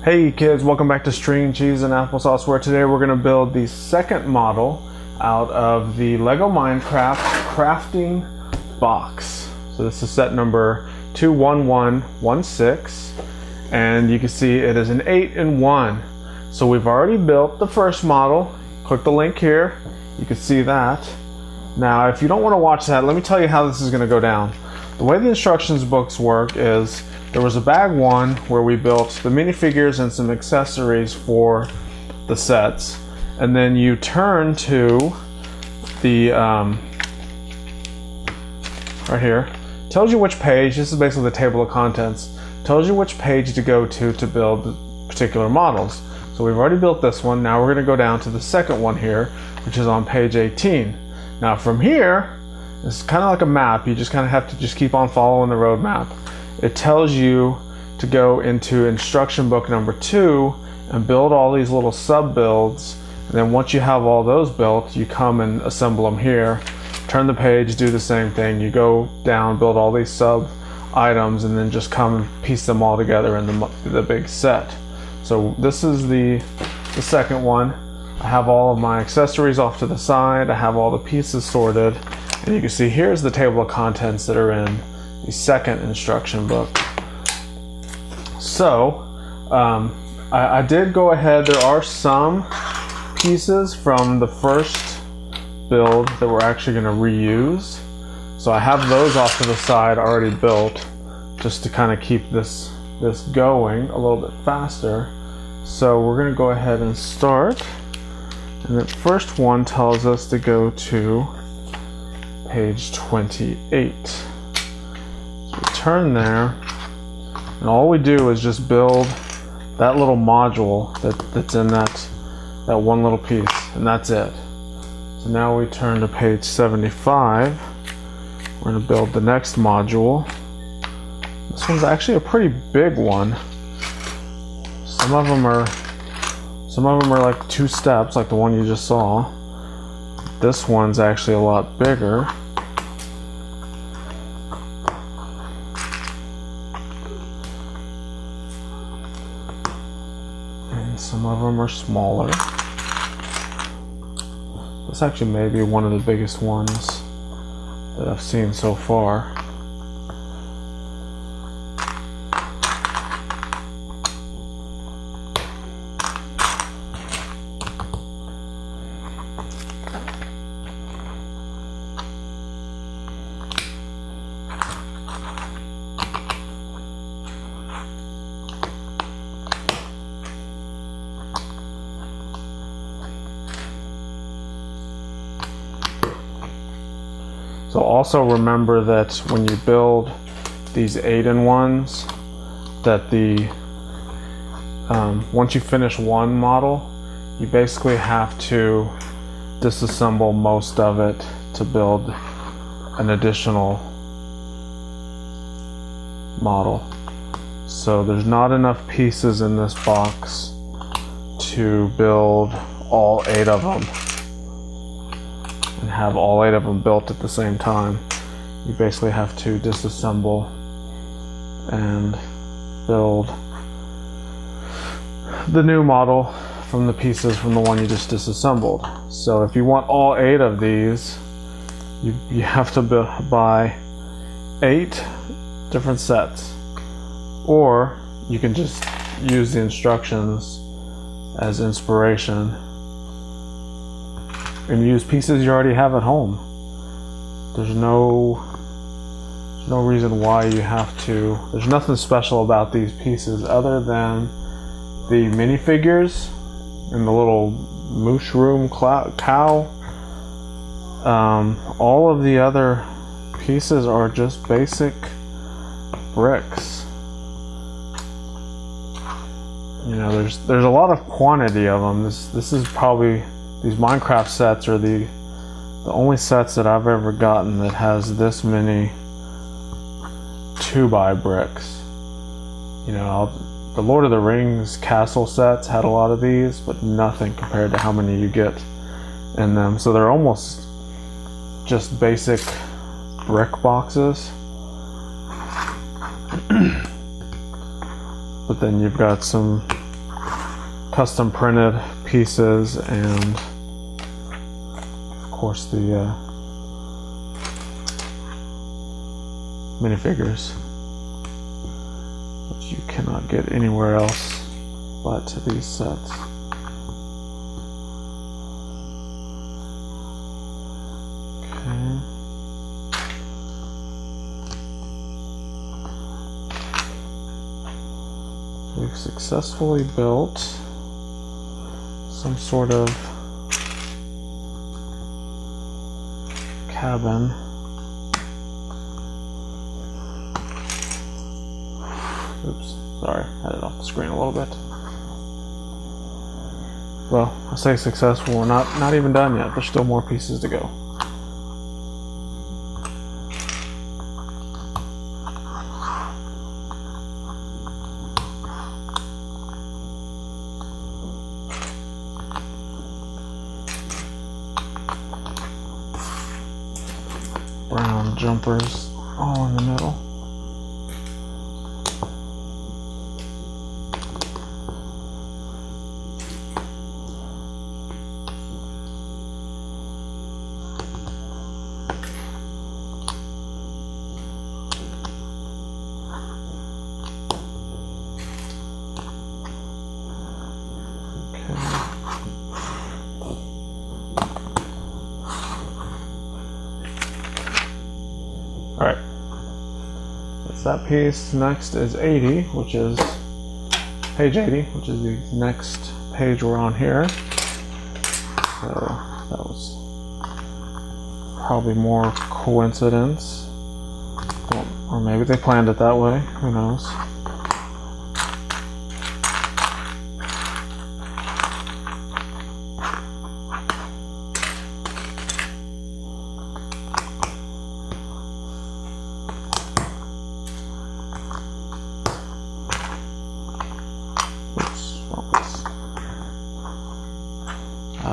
Hey kids, welcome back to String Cheese and Applesauce, where today we're going to build the second model out of the Lego Minecraft crafting box. So this is set number 21116, and you can see it is an 8-in-1. So we've already built the first model. Click the link here, you can see that. Now if you don't want to watch that, let me tell you how this is going to go down. The way the instructions books work is there was a bag one where we built the minifigures and some accessories for the sets, and then you turn to the right here, tells you which page. This is basically the table of contents, tells you which page to go to build particular models. So we've already built this one. Now we're going to go down to the second one here, which is on page 18. Now from here, it's kind of like a map. You just kind of have to just keep on following the road map. It tells you to go into instruction book number 2 and build all these little sub builds, and then once you have all those built, you come and assemble them here. Turn the page, do the same thing. You go down, build all these sub items, and then just come and piece them all together in the big set. So this is the second one. I have all of my accessories off to the side. I have all the pieces sorted, and you can see here's the table of contents that are in the second instruction book. So I did go ahead. There are some pieces from the first build that we're actually going to reuse. So I have those off to the side already built, just to kind of keep this going a little bit faster. So we're going to go ahead and start. And the first one tells us to go to page 28. Turn there, and all we do is just build that little module that's in that one little piece, and that's it. So now we turn to page 75. We're going to build the next module. This one's actually a pretty big one. Some of them are like 2 steps, like the one you just saw. This one's actually a lot bigger. Some of them are smaller. This actually may be one of the biggest ones that I've seen so far. So also remember that when you build these 8-in-1s, that once you finish one model, you basically have to disassemble most of it to build an additional model. So there's not enough pieces in this box to build all 8 of them and have all 8 of them built at the same time. You basically have to disassemble and build the new model from the pieces from the one you just disassembled. So if you want all 8 of these, you have to buy 8 different sets, or you can just use the instructions as inspiration and use pieces you already have at home. There's no reason why you have to. There's nothing special about these pieces other than the minifigures and the little mushroom cow. All of the other pieces are just basic bricks. You know, there's a lot of quantity of them. This is probably, these Minecraft sets are the only sets that I've ever gotten that has this many 2x bricks. You know, the Lord of the Rings castle sets had a lot of these, but nothing compared to how many you get in them. So they're almost just basic brick boxes. But then you've got some custom printed pieces and of course the minifigures, which you cannot get anywhere else but these sets. Okay. We've successfully built some sort of cabin. Oops, sorry, had it off the screen a little bit. Well, I say successful, we're not even done yet. There's still more pieces to go. Brown jumpers all in the middle. Alright, that's that piece. Next is 80, which is page 80, which is the next page we're on here. So that was probably more coincidence, or maybe they planned it that way, who knows.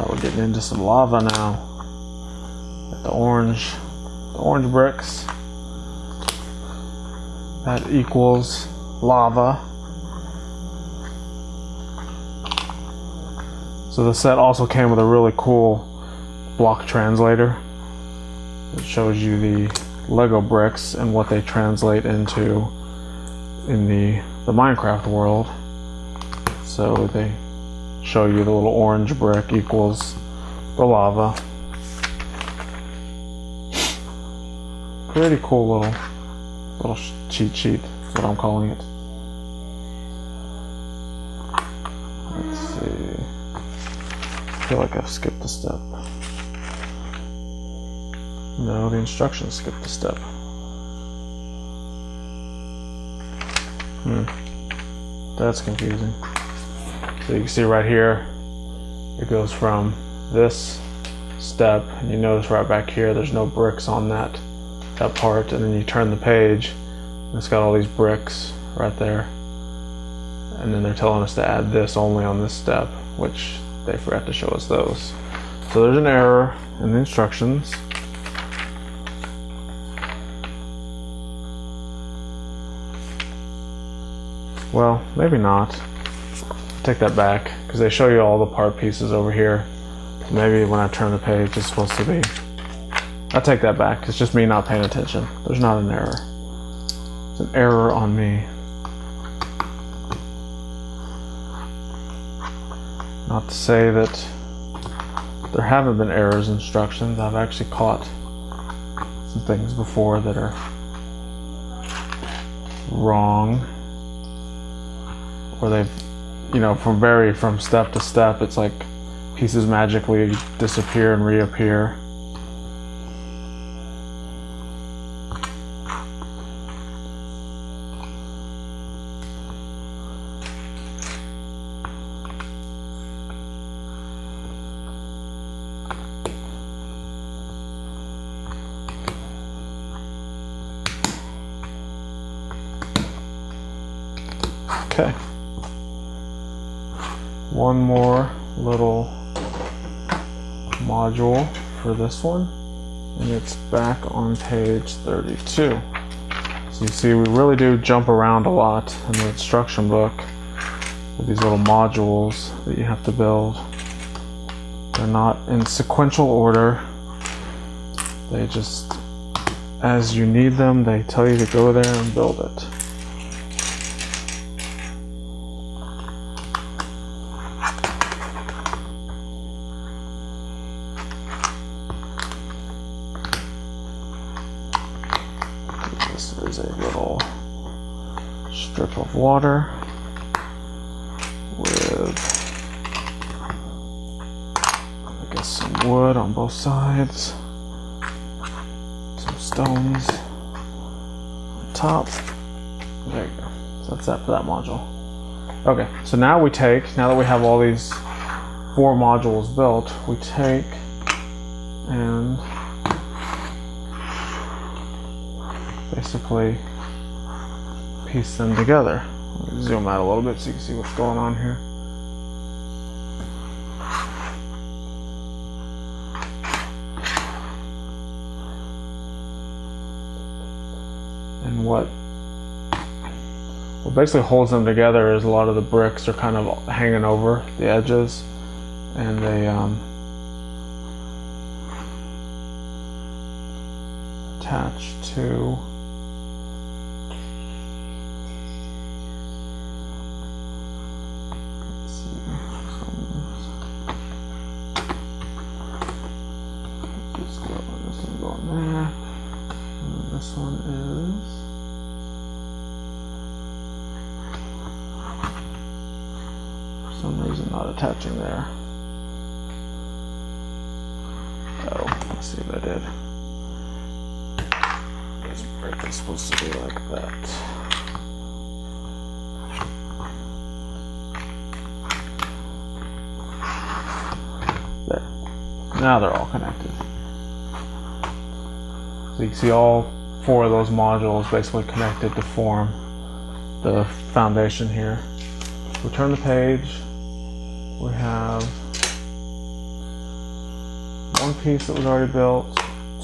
We're getting into some lava now. Got the orange bricks. That equals lava. So the set also came with a really cool block translator. It shows you the Lego bricks and what they translate into in the Minecraft world. So they show you the little orange brick equals the lava. Pretty cool little cheat sheet, is what I'm calling it. Let's see. I feel like I've skipped a step. No, the instructions skipped a step. That's confusing. So you can see right here, it goes from this step, and you notice right back here, there's no bricks on that part, and then you turn the page, and it's got all these bricks right there, and then they're telling us to add this only on this step, which they forgot to show us those. So there's an error in the instructions. Well, maybe not. Take that back, because they show you all the part pieces over here. So maybe when I turn the page, it's supposed to be... I take that back. It's just me not paying attention. There's not an error. It's an error on me. Not to say that there haven't been errors in instructions. I've actually caught some things before that are wrong, or they've, from step to step, it's like pieces magically disappear and reappear. Okay. One more little module for this one, and it's back on page 32. So you see we really do jump around a lot in the instruction book. with these little modules that you have to build. They're not in sequential order. They just, as you need them, they tell you to go there and build it. This is a little strip of water with, I guess, some wood on both sides, some stones on top. There you go. So that's that for that module. Okay, so now that we have all these 4 modules built, we take and basically piece them together. Let me zoom out a little bit so you can see what's going on here. And what basically holds them together is a lot of the bricks are kind of hanging over the edges, and they attach to this one is for some reason not attaching there. Oh, let's see what I did. This brick is supposed to be like that. There. Now they're all connected. So you can see all 4 of those modules basically connected to form the foundation here. We turn the page. We have 1 piece that was already built,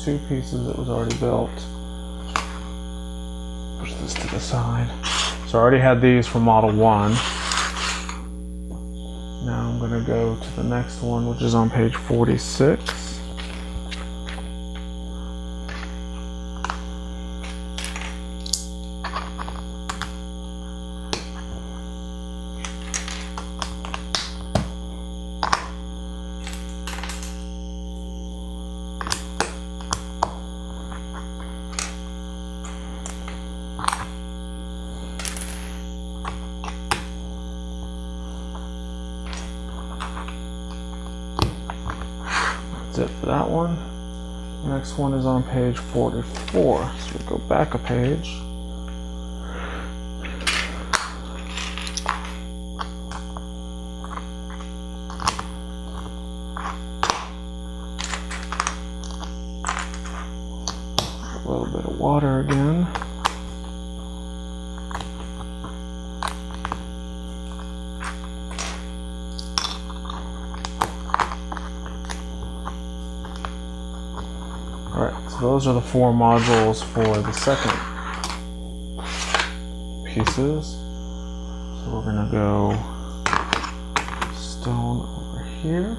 2 pieces that was already built. Push this to the side. So I already had these for model 1. Now I'm going to go to the next one, which is on page 46. It for that one. The next one is on page 44. So we go back a page. A little bit of water again. Alright, so those are the 4 modules for the second pieces. So we're going to go stone over here.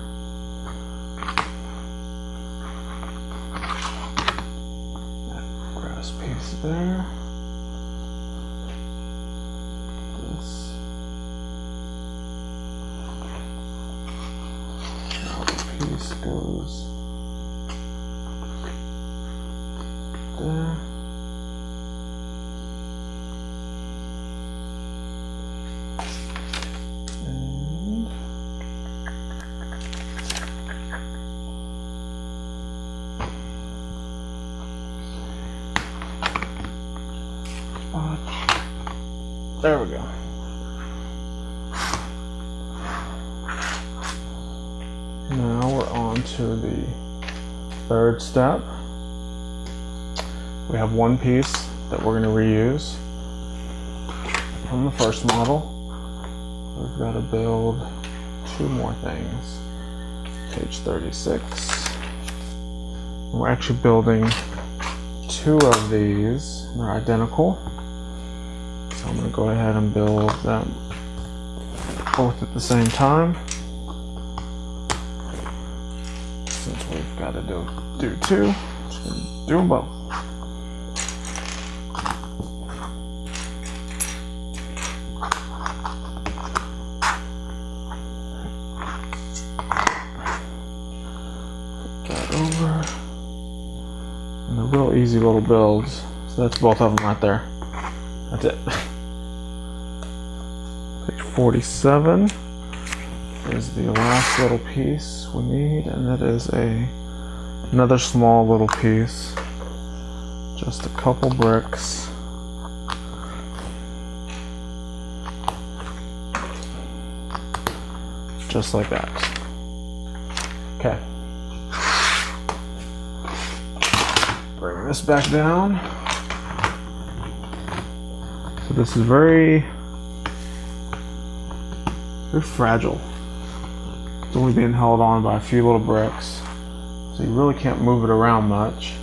That grass piece there. This. Now the piece goes there. And there we go. Now we're on to the 3rd step. We have 1 piece that we're going to reuse from the first model. We've got to build 2 more things. Page 36. We're actually building 2 of these. They're identical. So I'm going to go ahead and build them both at the same time. Since we've got to do two, I'm just going to do them both. Put that over. And they're real easy little builds. So that's both of them right there. That's it. Page 47 is the last little piece we need, and that is another small little piece. Just a couple bricks. Just like that. Okay. Bring this back down. So this is very fragile. It's only being held on by a few little bricks, so you really can't move it around much.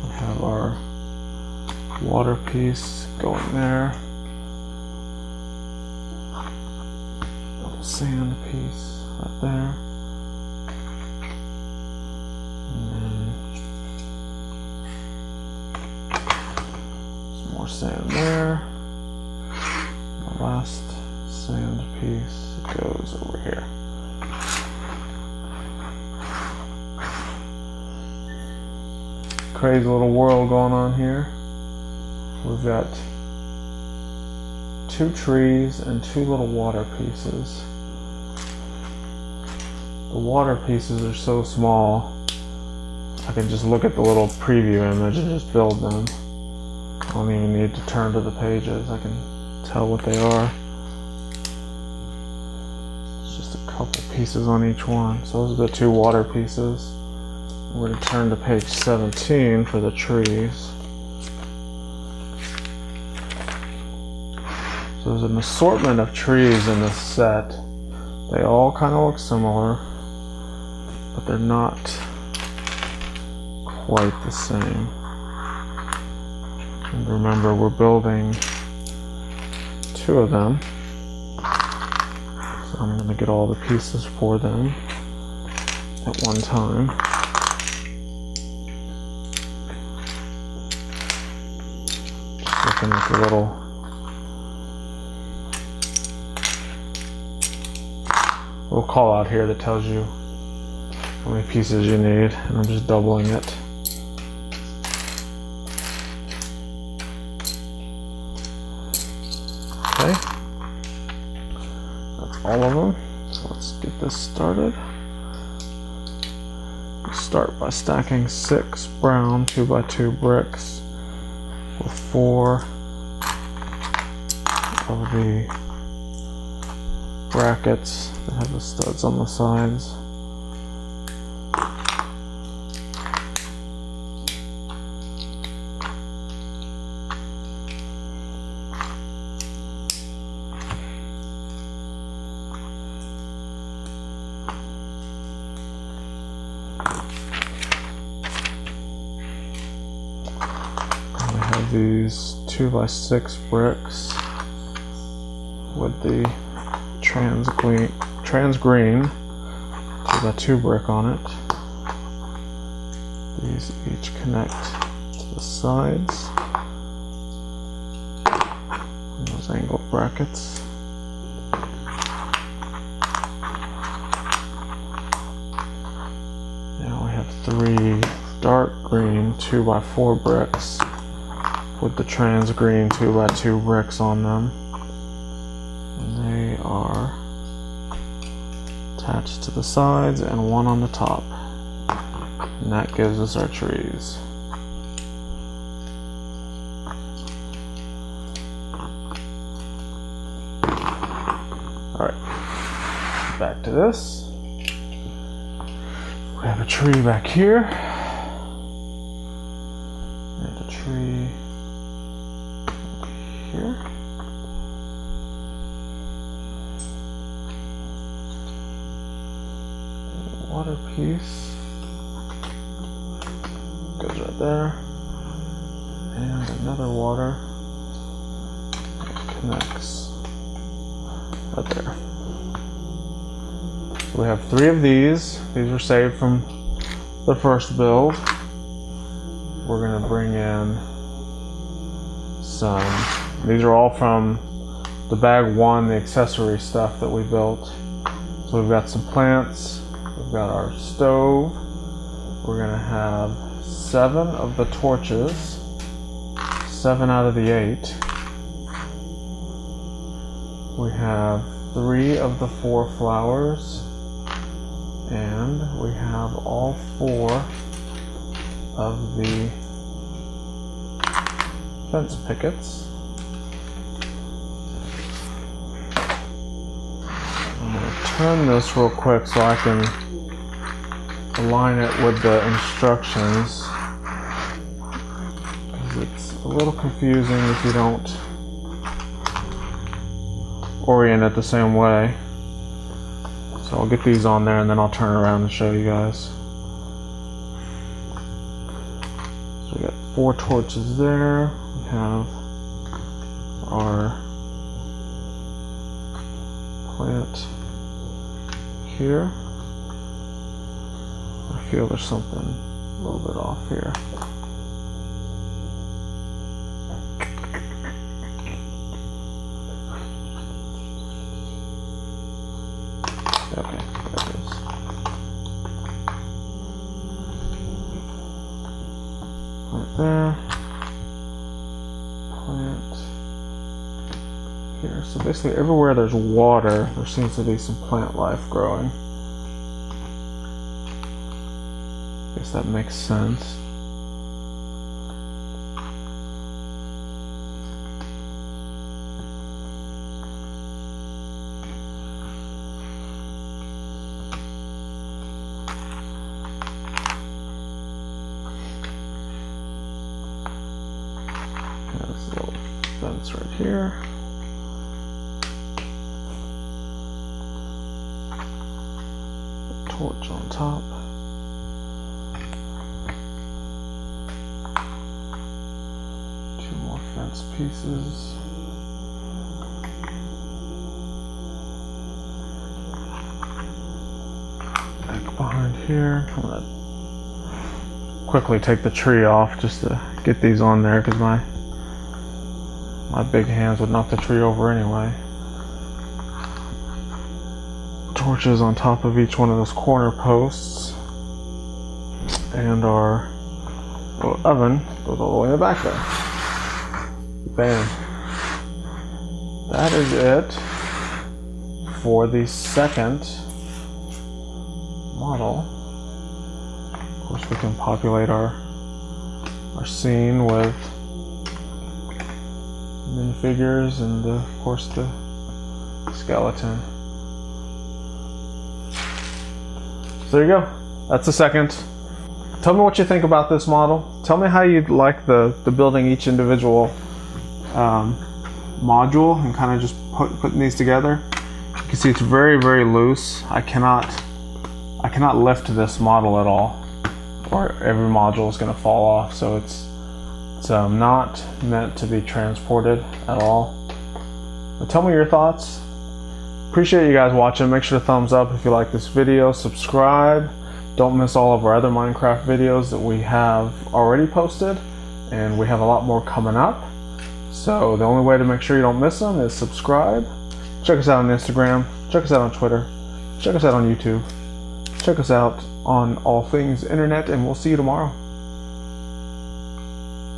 We have our water piece going there. Little sand piece right there. More sand there. The last sand piece goes over here. Crazy little world going on here. We've got two trees and two little water pieces. The water pieces are so small, I can just look at the little preview image and just build them. I don't even need to turn to the pages. I can tell what they are. It's just a couple pieces on each one. So those are the two water pieces. We're going to turn to page 17 for the trees. So there's an assortment of trees in this set. They all kind of look similar, but they're not quite the same. And remember, we're building two of them, so I'm going to get all the pieces for them at one time. Just looking at the little call out here that tells you how many pieces you need, and I'm just doubling it. Okay, that's all of them. So let's get this started. We start by stacking 6 brown 2x2 bricks with 4 of the brackets that have the studs on the sides. These 2x6 bricks with the trans green 2x2 brick on it. These each connect to the sides and those angled brackets. Now we have 3 dark green 2x4 bricks with the trans green 2x2 bricks on them. And they are attached to the sides and one on the top. And that gives us our trees. Alright, back to this. We have a tree back here. And a tree here. The water piece goes right there, and another water connects right there. So we have 3 of these. These were saved from the first build. We're gonna bring in some, these are all from the bag 1, the accessory stuff that we built. So we've got some plants, we've got our stove, we're gonna have 7 of the torches, 7 out of the 8. We have 3 of the 4 flowers, and we have all 4 of the fence pickets. I'm going to turn this real quick so I can align it with the instructions, because it's a little confusing if you don't orient it the same way. So I'll get these on there and then I'll turn around and show you guys. So we got 4 torches there. We have our plant here. I feel there's something a little bit off here. Okay, there it is. Right there. Plant here. So basically everywhere there's water, there seems to be some plant life growing. Guess that makes sense. There's a little fence right here. A torch on top. Fence pieces. Back behind here. I'm gonna quickly take the tree off just to get these on there because my big hands would knock the tree over anyway. Torches on top of each one of those corner posts, and our little oven goes all the way in the back there. Bam. That is it for the second model. Of course, we can populate our scene with minifigures and of course the skeleton. So there you go. That's the second. Tell me what you think about this model. Tell me how you'd like the building each individual module and kind of just putting these together. You can see it's very, very loose. I cannot lift this model at all, or every module is going to fall off. So it's not meant to be transported at all. But tell me your thoughts. Appreciate you guys watching. Make sure to thumbs up if you like this video. Subscribe. Don't miss all of our other Minecraft videos that we have already posted, and we have a lot more coming up. So the only way to make sure you don't miss them is subscribe. Check us out on Instagram. Check us out on Twitter. Check us out on YouTube. Check us out on all things internet, and we'll see you tomorrow.